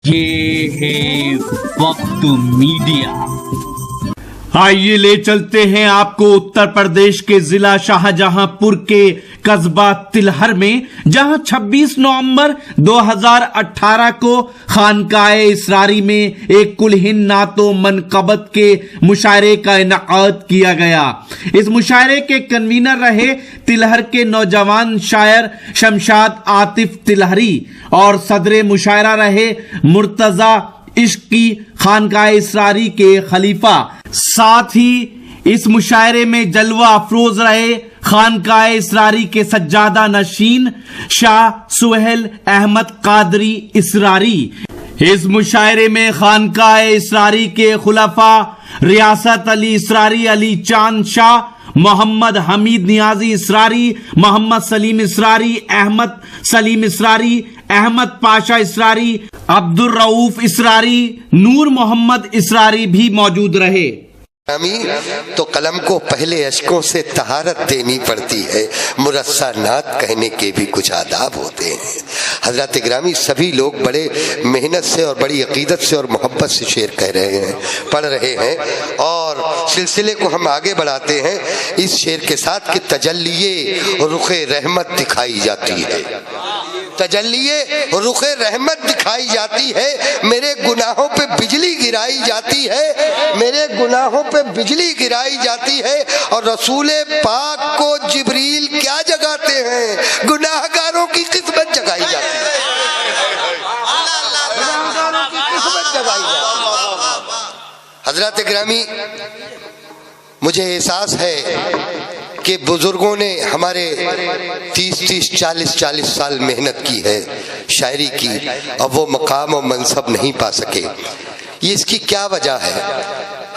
یہ ہے وقت میڈیا۔ آئیے لے چلتے ہیں آپ کو اتر پردیش کے ضلع شاہجہاں پور کے قصبہ تلہر میں، جہاں 26 نومبر 2018 کو خانقاہ اسراری میں ایک کلہن نعت و منقبت کے مشاعرے کا انعقاد کیا گیا۔ اس مشاعرے کے کنوینر رہے تلہر کے نوجوان شاعر شمشاد عاطف تلہری اور صدر مشاعرہ رہے مرتضی عشقی، خانقاہ اسراری کے خلیفہ۔ ساتھ ہی اس مشاعرے میں جلوہ افروز رہے خانقاہ اسراری کے سجادہ نشین شاہ سہیل احمد قادری اسراری۔ اس مشاعرے میں خانقاہ اسراری کے خلفاء ریاست علی اسراری، علی چاند شاہ، محمد حمید نیازی اسراری، محمد سلیم اسراری، احمد سلیم اسراری، احمد پاشا اسراری، عبد الرؤوف اسراری، نور محمد اسراری بھی موجود رہے۔ تو قلم کو پہلے اشکوں سے طہارت دینی پڑتی ہے، مرصع نعت کہنے کے بھی کچھ آداب ہوتے ہیں۔ حضرات گرامی، سبھی لوگ بڑے محنت سے اور بڑی عقیدت سے اور محبت سے شعر کہہ رہے ہیں، پڑھ رہے ہیں، اور سلسلے کو ہم آگے بڑھاتے ہیں اس شعر کے ساتھ کہ تجلی رخ رحمت دکھائی جاتی ہے، تجلی رخ رحمت دکھائی جاتی ہے، میرے گناہوں پہ بجلی گرائی جاتی ہے، میرے گناہوں پہ بجلی گرائی جاتی ہے، اور رسول پاک کو جبریل کیا جگاتے ہیں؟ گناہگاروں کی قسمت جگائی جاتی ہے، گناہگاروں کی قسمت جگائی جاتی ہے۔ حضرات گرامی، مجھے احساس ہے کہ بزرگوں نے ہمارے 30-40 سال محنت کی ہے شاعری کی، اور وہ مقام و منصب نہیں پا سکے۔ یہ اس کی کیا وجہ ہے؟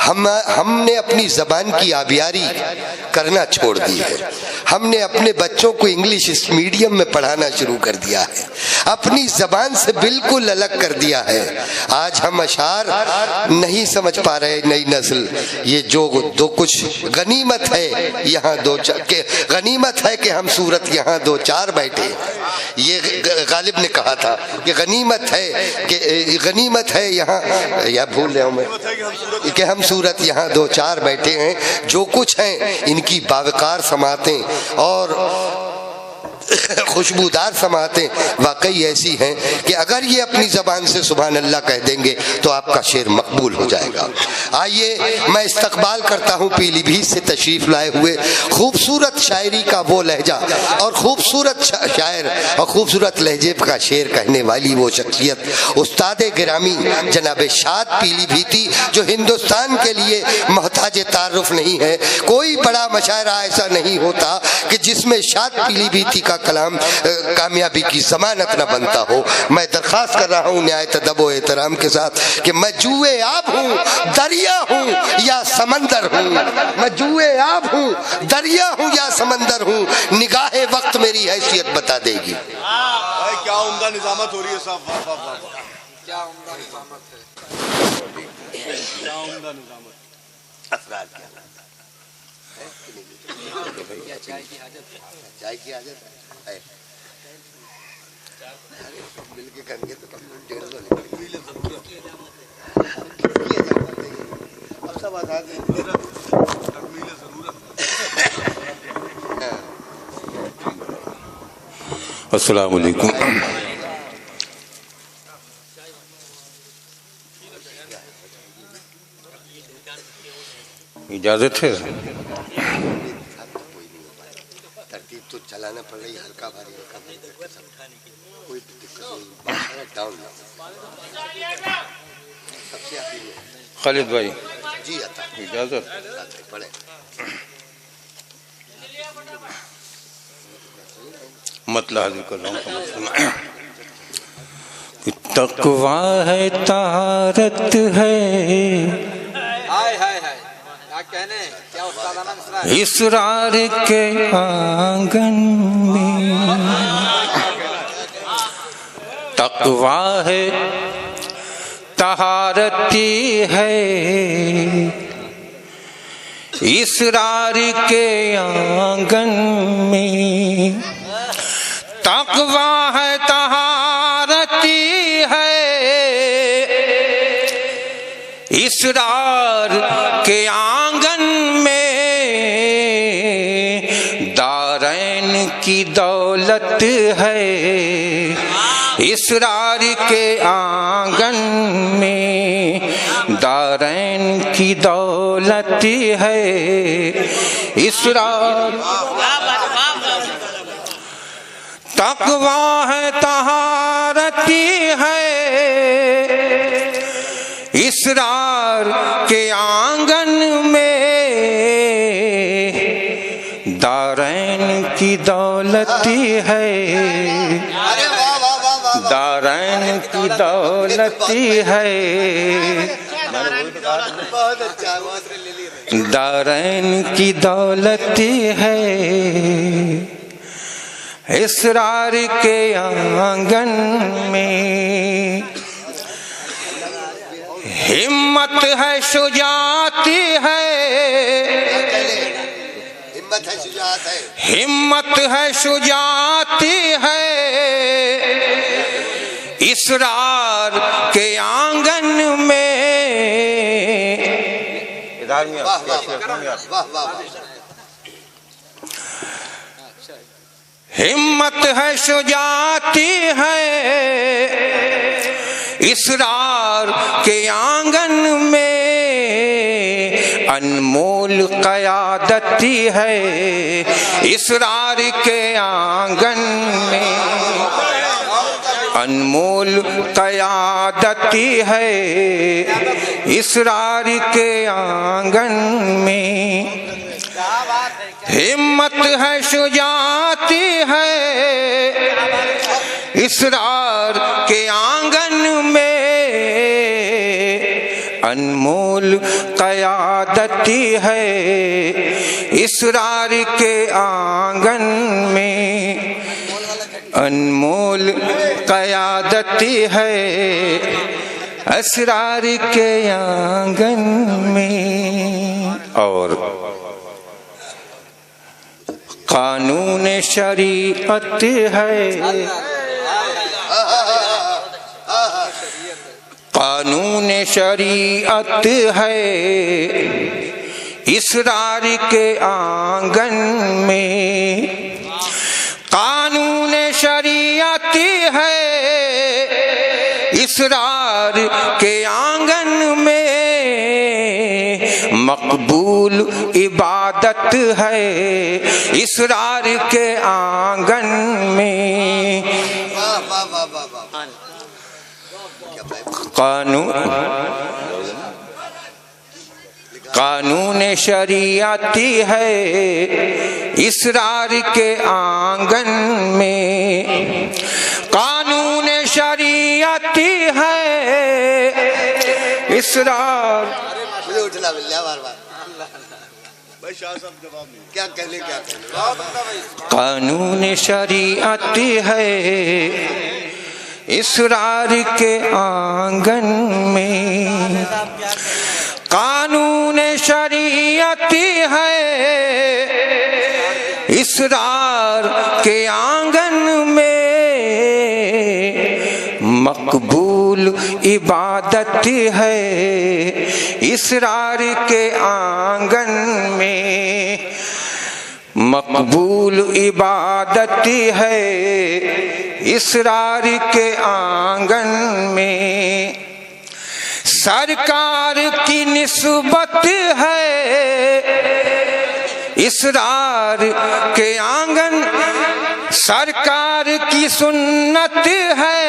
ہم نے اپنی زبان کی آبیاری کرنا چھوڑ دی ہے، ہم نے اپنے بچوں کو انگلش اس میڈیم میں پڑھانا شروع کر دیا ہے، اپنی زبان سے بالکل الگ کر دیا ہے۔ آج ہم اشعار نہیں سمجھ پا رہے، نئی نسل، یہ جو دو کچھ غنیمت ہے یہاں غنیمت ہے کہ ہم صورت یہاں دو چار بیٹھے، یہ غالب نے کہا تھا کہ غنیمت ہے یہاں، یا بھول رہا ہوں میں، کہ ہم صورت یہاں دو چار بیٹھے ہیں۔ جو کچھ ہیں ان کی باوقار سماعتیں اور خوشبودار سماعتیں واقعی ایسی ہیں کہ اگر یہ اپنی زبان سے سبحان اللہ کہہ دیں گے تو آپ کا شعر مقبول ہو جائے گا۔ آئیے میں استقبال کرتا ہوں پیلی بھیت سے تشریف لائے ہوئے خوبصورت شاعری کا وہ لہجہ اور خوبصورت شاعر اور خوبصورت لہجے کا شعر کہنے والی وہ شخصیت، استاد گرامی جناب شاد پیلی بھیتی، جو ہندوستان کے لیے محتاج تعارف نہیں ہے۔ کوئی بڑا مشاعرہ ایسا نہیں ہوتا کہ جس میں شاد پیلی بھیتی کا کلام کامیابی کی ضمانت نہ بنتا ہو۔ میں درخواست کر رہا ہوں نہایت ادب و احترام کے ساتھ کہ میں جوئے آب ہوں، دریا ہوں یا سمندر ہوں، میں جوئے آب ہوں، دریا ہوں یا سمندر ہوں، نگاہ وقت میری حیثیت بتا دے گی۔ کیا عمدہ نظامت ہو رہی ہے صاحب، واہ واہ واہ، کیا عمدہ نظامت ہے، کیا عمدہ نظامت۔ افراد کیا چائے کی عادت ہے، مل کے کریں گے تو کم 150 نہیں، اب سب آزاد ہیں، تکمیل ضرورت۔ السلام علیکم۔ اجازت ہے؟ ترتیب تو چلانا پڑ رہی، ہلکا بھاری کوئی دقت نہیں، ڈاؤن سب سے آخری میں خالد بھائی جی آتا اجازت پڑھے۔ مطلع حاضر کر رہا ہوں۔ تقویٰ ہے، طہارت ہے، اسرار کے آنگن میں، تقویٰ ہے، طہارتی ہے، اسرار کے آنگن میں، تقویٰ ہے، طہارتی ہے، اسرار کے آنگن میں دارین کی دولت ہے، اسرار کے آنگن میں دارین کی دولت ہے، اسرار تقویٰ ہے طہارتی ہے، اسرار کے آنگن میں دارین کی دولت ہے، دارین کی دولت ہے، دارین کی دولت ہے، اسرار کے آنگن میں ہمت ہے شجاعت ہے، ہمت ہے شجاعت ہے، اسرار کے آنگن میں ہمت ہے شجاعت ہے، اسرار کے آنگن میں انمول قیادت ہے، اسرار کے آنگن میں انمول قیادت ہے، اسرار کے آنگن میں ہمت ہے شجاعت ہے، اسرار کے آنگن میں انمول قیادت ہے، اسرار کے آنگن میں انمول قیادت ہے، اسرار کے آنگن میں۔ اور قانون شریعت ہے، قانون شریعت ہے، اسرار کے آنگن میں قانون شریعت ہے، اسرار کے آنگن میں مقبول عبادت ہے، اسرار کے آنگن میں قانون شریعت ہے، اسرار کے آنگن میں قانون شریعت ہے، اسرار قانون شریعت ہے، اسرار کے آنگن میں قانون شریعت ہے، اسرار کے آنگن میں مقبول عبادت ہے، اسرار کے آنگن میں مقبول عبادت ہے، اسرار کے آنگن میں سرکار کی نسبت ہے، اسرار کے آنگن سرکار کی سنت ہے،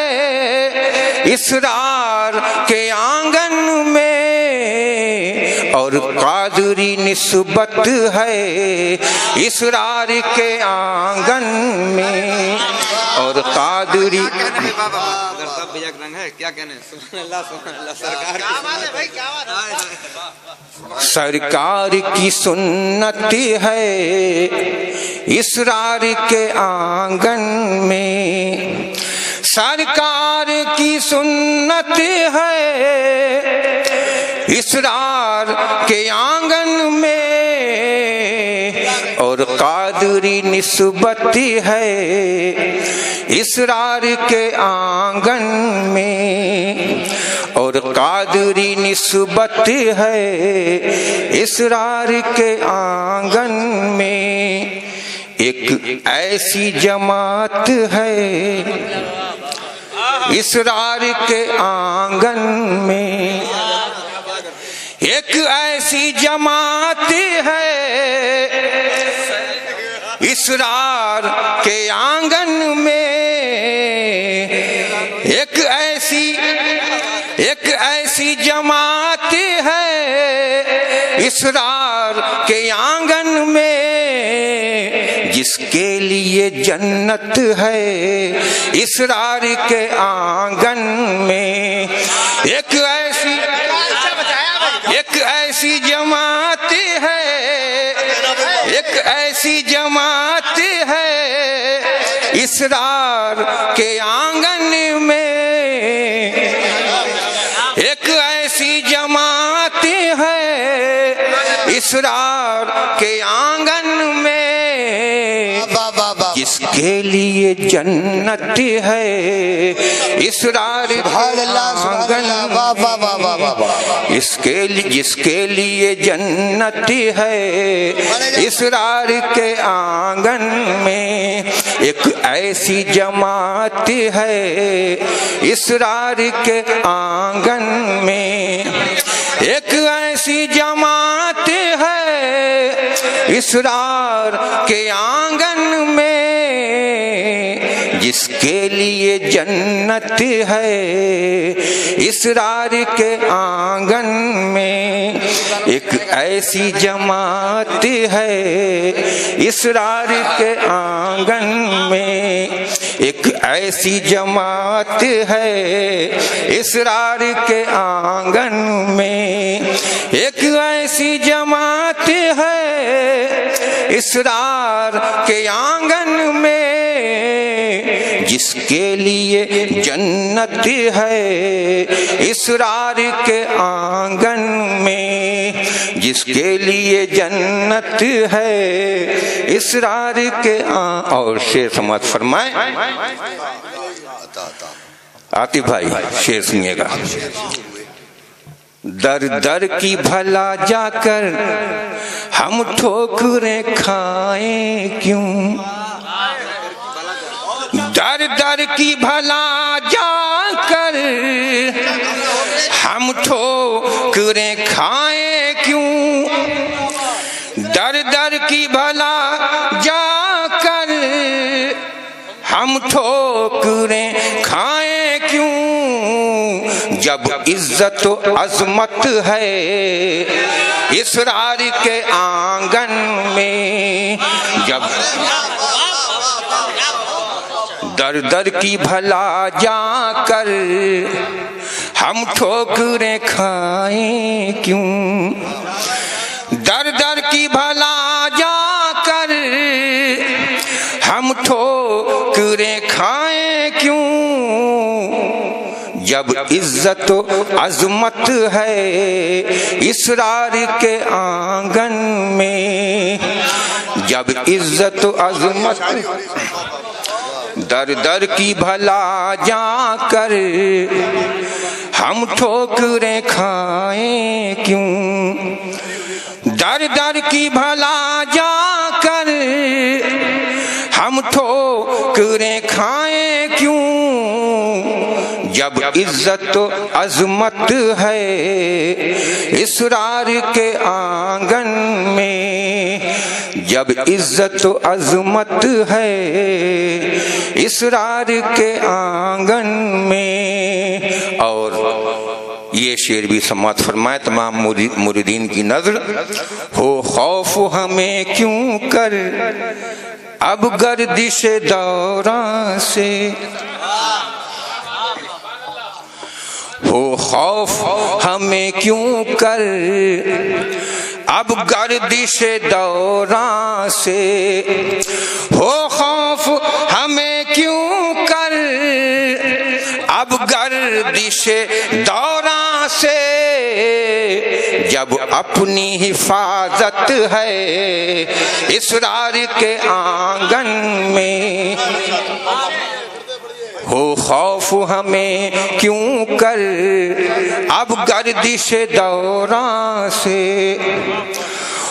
اسرار کے آنگن میں اور قادری نسبت ہے، اسرار کے آنگن میں اور قادری سرکار کی سنت ہے، اسرار کے آنگن میں سرکار کی سنت ہے، اسرار کے آنگن میں اور قادری نسبت ہے، اسرار کے آنگن میں اور قادری نسبت ہے اسرار کے آنگن میں، ایک ایسی جماعت ہے اسرار کے آنگن میں، ایک ایسی جماعت ہے اسرار کے آنگن میں، ایک ایسی جماعت ہے اسرار کے آنگن میں، جس کے لیے جنت ہے اسرار کے آنگن میں، ایک ایسی جماعت ہے، ایک ایسی جماعت ہے اسرار کے آنگن میں، ایک ایسی جماعت ہے اسرار کے آنگن میں، جس کے لیے جنت ہے اسرار کے آنگن میں، جس کے لیے جنت ہے اسرار کے آنگن میں، ایک ایسی جماعت ہے اسرار کے آنگن میں، ایک ایسی جماعت ہے اسرار کے آنگن میں، جس کے لیے جنت ہے اسرار کے آنگن میں، ایک ایسی جماعت ہے اسرار کے آنگن میں، ایک ایسی جماعت ہے اسرار کے آنگن میں، ایک ایسی جماعت ہے اسرار کے آنگن میں، جس کے لیے جنت ہے اسرار کے آنگن میں، جس کے لیے جنت ہے اسرار کے اور شعر سماعت فرمائیں عاطف بھائی، شعر سنیے گا۔ در در کی بھلا جا کر ہم ٹھوکریں کھائیں کیوں، در در کی بھلا جا کر ہم ٹھوکریں کھائیں کیوں، در در کی بھلا جا کر ہم ٹھوکریں کھائیں کیوں، جب عزت و عظمت ہے اسرار کے آنگن میں، جب در در کی بھلا جا کر ہم ٹھوکریں کھائیں کیوں، در در کی بھلا جا کر ہم ٹھوکریں کھائیں کیوں، جب عزت و عظمت ہے اسرار کے آنگن میں، جب عزت و عظمت در در کی بھلا جا کر ہم ٹھوکریں کھائیں کیوں، در در کی بھلا جا کر ہم ٹھوکریں کھائیں کیوں، جب عزت و عظمت ہے اسرار کے آنگن میں، جب عزت و عظمت ہے اسرار کے آنگن میں۔ اور یہ شعر بھی سماعت فرمائے تمام مریدین کی نظر۔ ہو خوف ہمیں کیوں کر اب گردش دوراں سے، ہو خوف ہمیں کیوں کر اب گردش دوراں سے، ہو خوف ہمیں کیوں کر اب گردش دوراں سے، جب اپنی حفاظت ہے اسرار کے آنگن میں، ہو خوف ہمیں کیوں کر اب گردش دوران سے،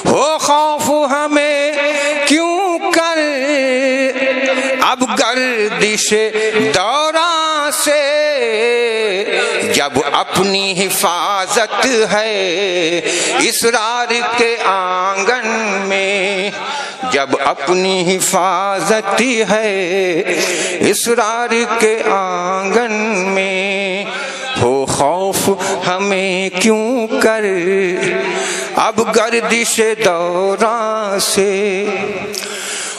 ہو خوف ہمیں کیوں کر اب گردش دوران سے، جب اپنی حفاظت ہے اسرار کے آنگن میں، جب اپنی حفاظت ہے اسرار کے آنگن میں، ہو خوف ہمیں کیوں کر اب گردش دوران سے،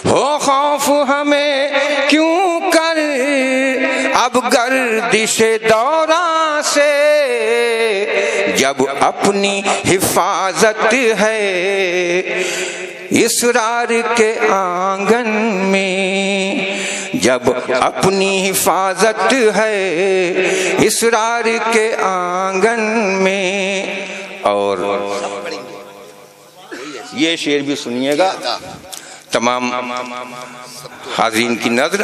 ہو خوف ہمیں کیوں کر اب گردش دوران سے، جب اپنی حفاظت ہے اسرار کے آنگن میں، جب اپنی حفاظت ہے اسرار کے آنگن میں۔ اور یہ شعر بھی سنیے گا تمام حاضرین کی نظر۔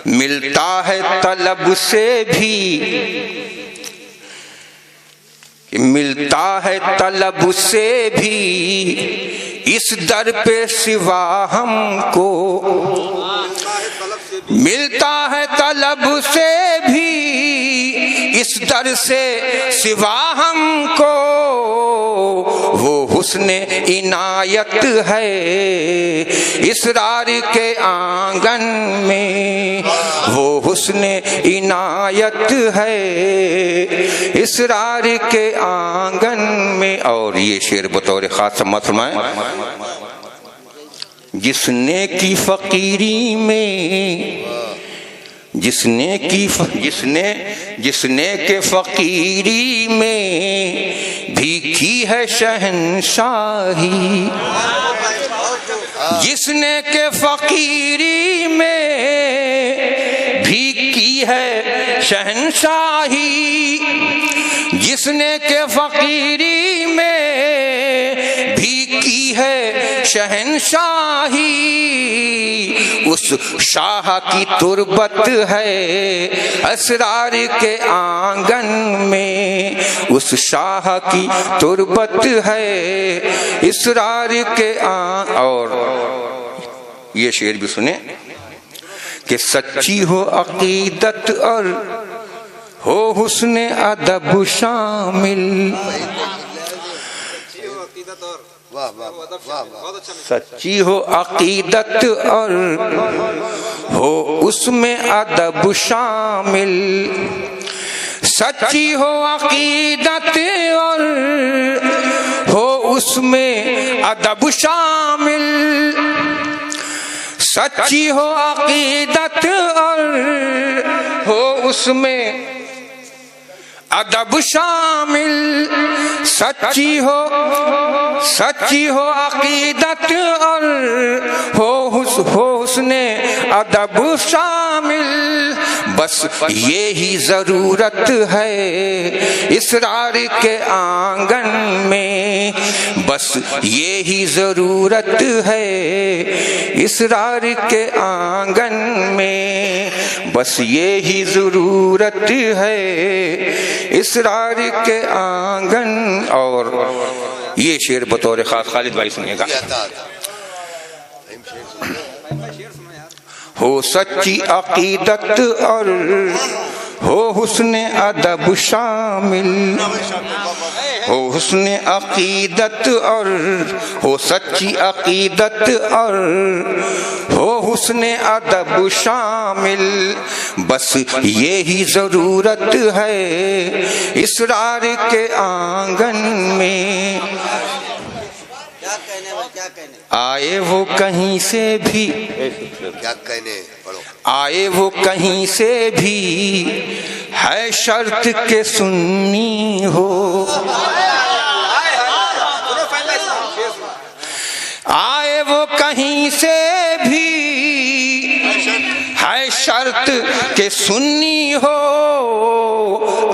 ملتا ہے طلب سے بھی، ملتا ہے طلب سے بھی اس در پہ سوا ہم کو، ملتا ہے طلب سے بھی اس در سے سوا ہم کو، وہ حسن عنایت ہے اسرار کے آنگن میں، وہ حسن عنایت ہے اسرار کے آنگن میں۔ اور یہ شعر بطور خاص سماعت فرمائیں۔ جس نے کی فقیری میں، جس نے کہ فقیری میں بھی کی ہے شہنشاہی، جس نے کہ فقیری میں بھی کی ہے شہنشاہی، جس نے کہ فقیری میں بھی کی ہے شہنشاہی، اس شاہ کی تربت ہے اسرار کے آنگن میں، اس شاہ کی تربت ہے اسرار کے اور یہ شعر بھی سنیں کہ سچی ہو عقیدت اور ہو حسن ادب شامل، سچی ہو عقیدت اور ہو اس میں ادب شامل، سچی ہو عقیدت اور ہو اس میں ادب شامل، سچی ہو عقیدت اور ہو اس میں ادب شامل، سچی ہو عقیدت اور ہو حسن ادب شامل، بس یہی ضرورت ہے اسرار کے آنگن میں، بس یہی ضرورت ہے اسرار کے آنگن میں، بس یہی ضرورت ہے اسرار کے آنگن۔ اور یہ شعر بطور خاص خالد بھائی سنیے گا۔ ہو سچی عقیدت اور ہو حسن ادب شامل، ہو حسن عقیدت اور ہو سچی عقیدت اور ہو حسن ادب شامل، بس یہی ضرورت ہے اسرار کے آنگن میں۔ آئے وہ کہیں سے بھی، کیا کہنے پڑھو، آئے وہ کہیں سے بھی ہے شرط کے سنی ہو، آئے وہ کہیں سے بھی ہے شرط کے سنی ہو،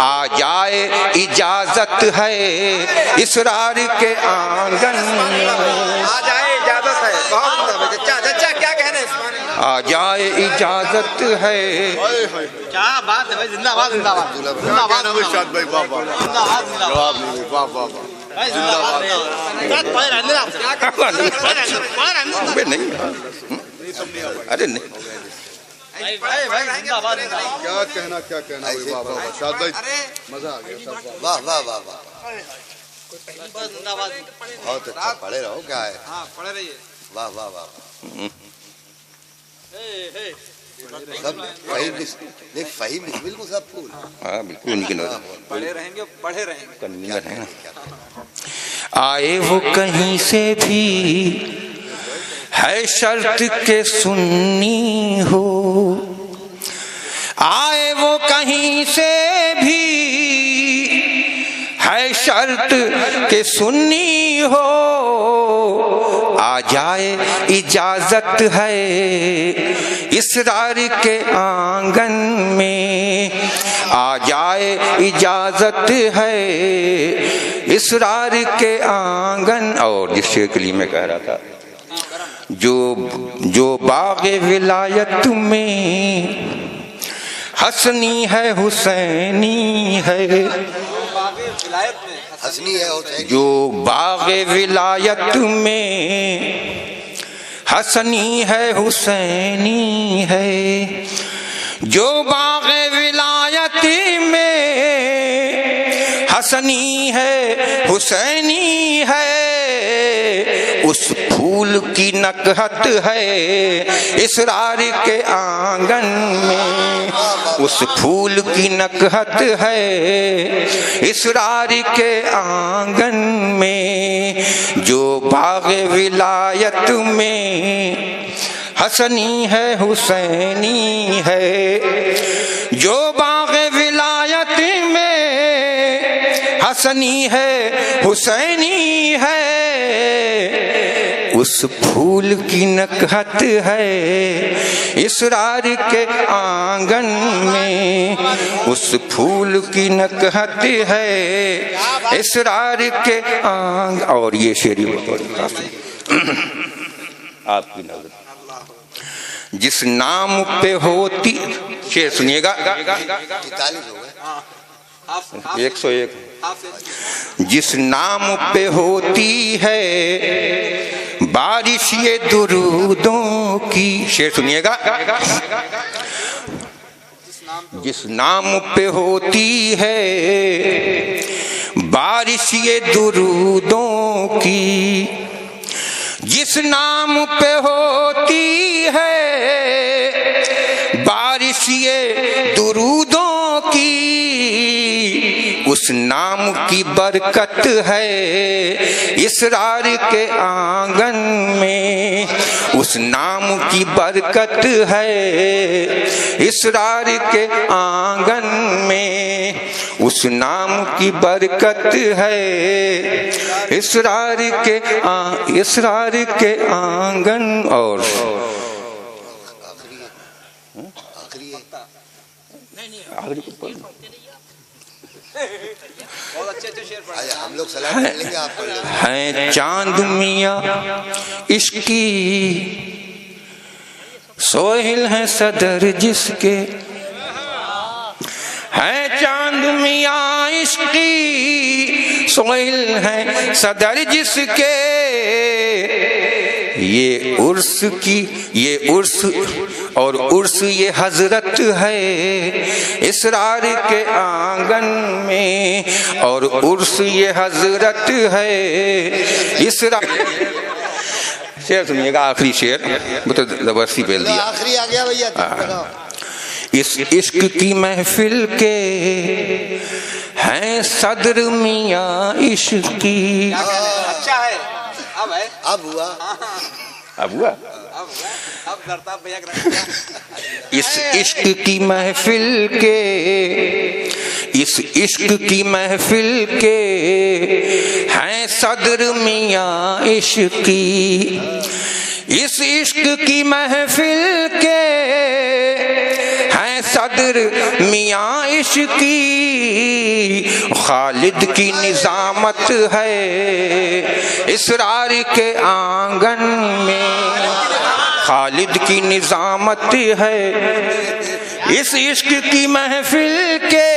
آ جائے اجازت ہے اسرار کے آنگن میں، آ جائے اجازت ہے۔ بہت چچا کیا کہنے آ جائے اجازت ہے. کیا بات ہے بھائی، زندہ باد زندہ باد زندہ باد شاد بھائی واہ واہ زندہ باد زندہ باد جواب نہیں واہ واہ واہ بھائی زندہ باد پڑھ رہے ہیں آپ پڑھ رہے ہیں نہیں، ارے نہیں، بھائی زندہ باد زندہ باد. کیا کہنا بھائی واہ واہ شاد بھائی مزہ آ گیا سب. واہ واہ واہ واہ زندہ باد بہت اچھا پڑھے رہو. کیا ہے؟ ہاں پڑھ رہی ہے. واہ واہ واہ سب دیکھ فہیم بالکل سب پھول. ہاں بالکل ان کی نظر پڑھے رہیں گے پڑھے رہیں گے. کنوینر ہے نا. آئے وہ کہیں سے بھی ہے شرط کے سنی ہو، آئے وہ کہیں سے بھی ہے شرط کے سنی ہو، آ جائے اجازت ہے اسرار کے آنگن میں، آ جائے اجازت ہے اسرار کے آنگن. اور جس شعر کے لیے میں کہہ رہا تھا، جو باغ ولایت میں حسنی ہے حسینی ہے، حسنی ہے حسین. جو باغ ولایت میں حسنی ہے حسینی ہے، جو باغ ولایت میں حسنی ہے حسینی ہے، اس پھول کی نکہت ہے اسرار کے آنگن میں، اس پھول کی نکہت ہے اسرار کے آنگن میں، جو باغ ولایت میں حسنی ہے حسینی ہے، جو باغ ولایت میں حسنی ہے حسینی ہے، اس پھول کی نکہت ہے اسرار کے آنگن میں، اس پھول کی نکہت ہے اسرار کے آنگن. اور یہ شعری آپ کی نظر جس نام پہ ہوتی، شعر سنیے گا 101، جس نام پہ ہوتی ہے بارش یہ درودوں کی، شعر سنیے گا، جس نام پہ ہوتی ہے بارش یہ درودوں کی، جس نام پہ ہوتی ہے بارش یہ درودوں کی، اس نام کی برکت ہے اسرار کے آنگن میں، اس نام کی برکت ہے اسرار کے آنگن میں، اس نام کی برکت ہے اسرار کے آنگن. اور ہم لوگ سلام کر لیں گے، آپ پڑھ لیں گے. ہیں چاند میاں عشق کی سوہل ہیں صدر جس کے، ہیں چاند میاں عشق کی سوہل ہیں صدر جس کے، یہ عرس کی یہ عرس اور عرس یہ حضرت ہے اسرار کے آنگن میں، اور عرس یہ حضرت ہے اسرار. شعر سنیے گا، آخری شعر بہت زبردستی پھیل دیا. آخری آ گیا بھیا. اس عشق کی محفل کے ہیں صدر میاں عشق کی. اچھا ہے اب ہوا اب ہوا. اس عشق کی محفل کے، اس عشق کی محفل کے ہیں صدر میاں عشق کی، اس عشق کی محفل کے ہیں صدر میاں عشق کی، خالد کی نظامت ہے اسرار کے آنگن میں، خالد کی نظامت ہے اس عشق کی محفل کے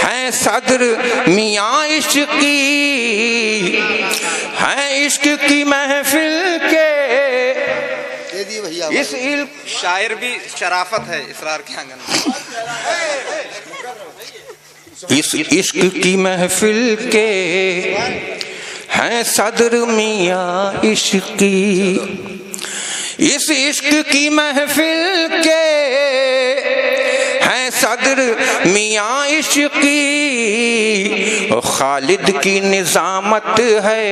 ہیں صدر میاں عشقی ہیں عشق کی محفل کے اس شاعر بھی شرافت ہے اسرار کے آنگن میں. اس عشق کی محفل کے ہیں صدر میاں عشقی اس عشق کی محفل کے ہیں صدر میاں عشقی خالد کی نظامت ہے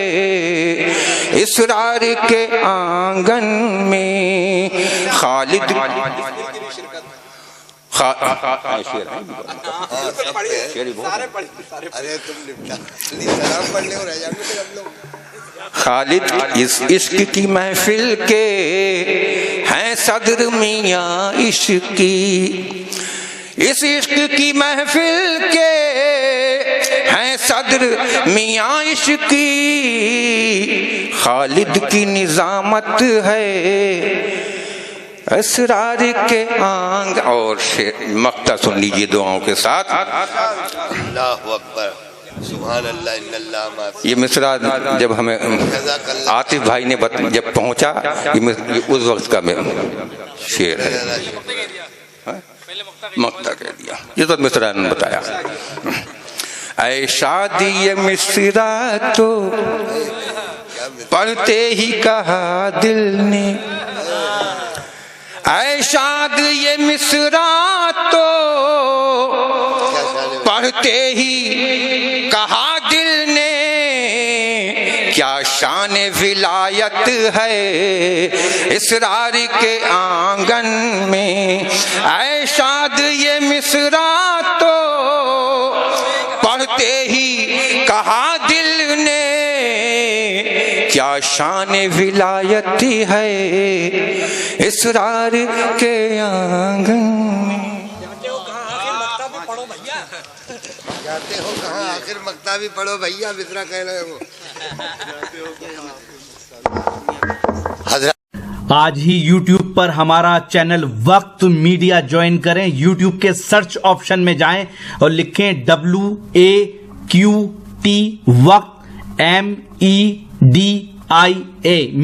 اسرار کے آنگن میں خالد خالد اس عشق کی محفل کے ہیں صدر میاں عشقی اس عشق کی محفل کے ہیں صدر میاں عشقی خالد کی نظامت ہے اسرار کے آنگ. اور مقطع سن لیجیے دعاؤں کے ساتھ. اللہ اکبر سبحان اللہ ان اللہ ما فی. یہ مصرع جب ہمیں عاطف بھائی نے جب پہنچا یہ اس وقت کا شعر ہے مقطع کہہ دیا یہ تو مصرع نے بتایا. اے شادی مصرع تو پڑھتے ہی کہا دل نے اے شاد یہ مصرع تو پڑھتے ہی کہا دل نے کیا شان ولایت ہے اسرار کے آنگن میں اے شاد یہ مصرع تو پڑھتے ہی کہا دل نے کیا شان ولایت ہے اسرار کے آنگن میں. جاتے ہو کہاں آخر مقطع بھی پڑھو بھیا مصرع کہہ رہے ہو. آج ہی یوٹیوب پر ہمارا چینل وقت میڈیا جوائن کریں. یوٹیوب کے سرچ آپشن میں جائیں اور لکھیں WAQT وقت MEDIA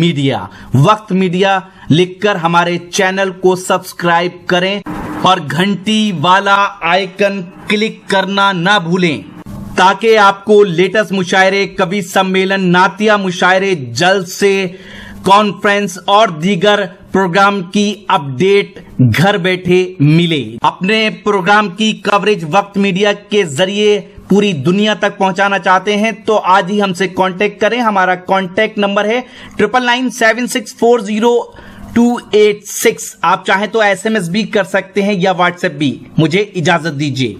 میڈیا. وقت میڈیا لکھ کر ہمارے چینل کو سبسکرائب کریں اور گھنٹی والا آئیکن کلک کرنا نہ بھولیں تاکہ آپ کو لیٹسٹ مشاعرے، کبھی سمیلن، نعتیہ مشاعرے، جلسے، کانفرنس اور دیگر پروگرام کی اپڈیٹ گھر بیٹھے ملے. اپنے پروگرام کی کوریج وقت میڈیا کے ذریعے پوری دنیا تک پہنچانا چاہتے ہیں تو آج ہی ہم سے کانٹیکٹ کریں. ہمارا کانٹیکٹ نمبر ہے 9997640286. آپ چاہیں تو SMS بھی کر سکتے ہیں یا واٹس ایپ بھی. مجھے اجازت دیجیے.